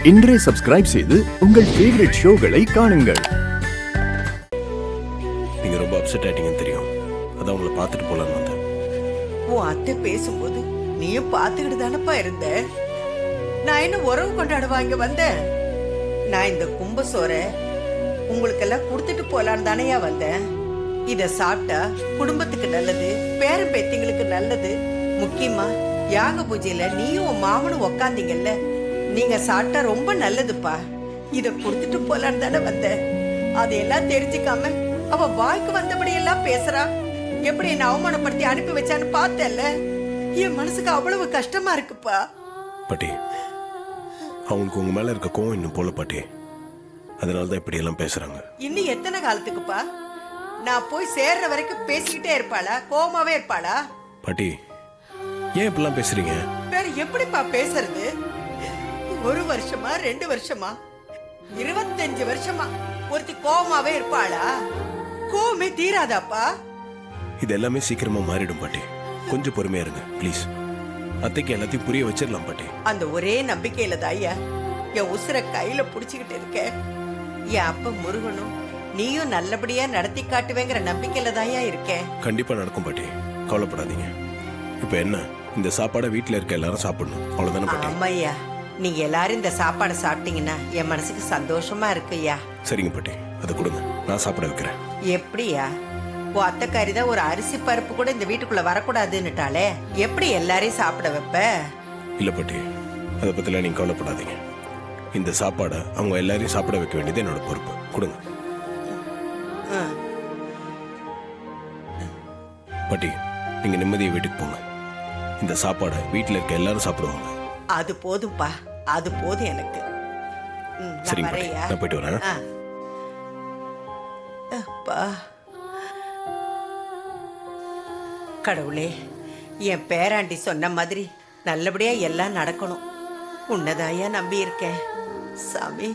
இன்றே சப்ஸ்கிரைப் செய்து உங்கள் ஃபேவரட் ஷோகளை காணுங்கள். நீங்க ரொம்ப அப்செட் ஆயிட்டீங்கன்னு தெரியும். அதான் உங்களை பார்த்துட்டு போலான்னு வந்தேன். உன் அத்தை பேசும்போது நீயும் பார்த்துக்கிட்டு தானப்பா இருந்த. நான் என்ன உறவு கொண்டாடுவா இங்க வந்தேன். நான் இந்த கும்ப சோறை உங்களுக்கெல்லாம் கொடுத்துட்டு போலான்னு தானையா வந்தேன். இத சாப்பிட்டா குடும்பத்துக்கு நல்லது, பேரன் பேத்திங்களுக்கு நல்லது. முக்கியமா யாக பூஜையில நீயும் உன் மாமனும் உக்காந்தீங்கல்ல, நீங்க சாப்பிட்டா ரொம்ப நல்லதுப்பா. இத கொடுத்துட்டு போலான்னு தானே வந்தேன். அதையெல்லாம் தெரிஞ்சுக்காம அவ வாய்க்கு வந்தபடி எல்லாம் பேசுறா. எப்படி என்ன அவமானப்படுத்தி அனுப்பி வச்சான்னு பார்த்தேல்ல. என் மனசுக்கு அவ்வளவு கஷ்டமா இருக்குப்பா. பாட்டி, அவங்களுக்கு உங்க மேல இருக்க கோவம் இன்னும் போல பாட்டி. அதனாலதான் இப்படி எல்லாம் பேசுறாங்க. இன்னும் எத்தனை காலத்துக்குப்பா? நான் போய் சேர்ற வரைக்கும் பேசிக்கிட்டே இருப்பாளா? கோமாவே இருப்பாளா? பாட்டி, ஏன் இப்படிலாம் பேசுறீங்க? வேற எப்படிப்பா பேசுறது? 1 வருஷமா 2 வருஷமா 25 வருஷமா ஒருத்தி கோமாவே இருப்பாளா? கோவமே தீராதாப்பா? இது எல்லாமே சீக்கிரமா மாறிடும் பாட்டி. கொஞ்சம் பொறுமையா இருங்க ப்ளீஸ். அத்தைக்கு எல்லாத்தையும் புரிய வச்சிடலாம் பாட்டி. அந்த ஒரே நம்பிக்கையில தாய்யா என் உசுரை கையில புடிச்சுக்கிட்டு இருக்கேன். என் அப்ப முருகனும் நீயும் நல்லபடியா நடத்தி காட்டுவேங்கிற நம்பிக்கையில தாயா இருக்கேன். கண்டிப்பா நடக்கும் பாட்டி, கவலைப்படாதீங்க. இப்ப என்ன, இந்த சாப்பாடை வீட்டுல இருக்க எல்லாரும் சாப்பிடணும், அவ்வளவுதானே பாட்டி? ஆமாய்யா, நீங்க எல்லாரும் இந்த சாப்பாடை சாப்பிட்டீங்கன்னா என் மனசுக்கு சந்தோஷமா இருக்குய்யா. சரிங்க பாட்டி, அதை கொடுங்க, நான் சாப்பிட வைக்கிறேன். எப்படியா? உன் அத்தைக்காரி தான் ஒரு அரிசி பருப்பு கூட இந்த வீட்டுக்குள்ள வரக்கூடாதுன்னுட்டாலே, எப்படி எல்லாரையும் சாப்பிட வைப்ப? இல்ல பாட்டி, அதை பத்திலாம் நீங்க கவலைப்படாதீங்க. இந்த சாப்பாடை அவங்க எல்லாரையும் சாப்பிட வைக்க வேண்டியது என்னோட பொறுப்பு. கொடுங்க பாட்டி, நீங்க நிம்மதியை வீட்டுக்கு போங்க. இந்த சாப்பாடை வீட்டுல இருக்க எல்லாரும் சாப்பிடுவாங்க. அது போதும்பா, அது போதும் எனக்கு. சரிங்க பாட்டி, நான் போயிட்டு வரேன். அப்பா கடவுளே, என் பேராண்டி சொன்ன மாதிரி நல்லபடியா எல்லாம் நடக்கணும். உன்னதாயா நம்பி இருக்கேன் சாமி.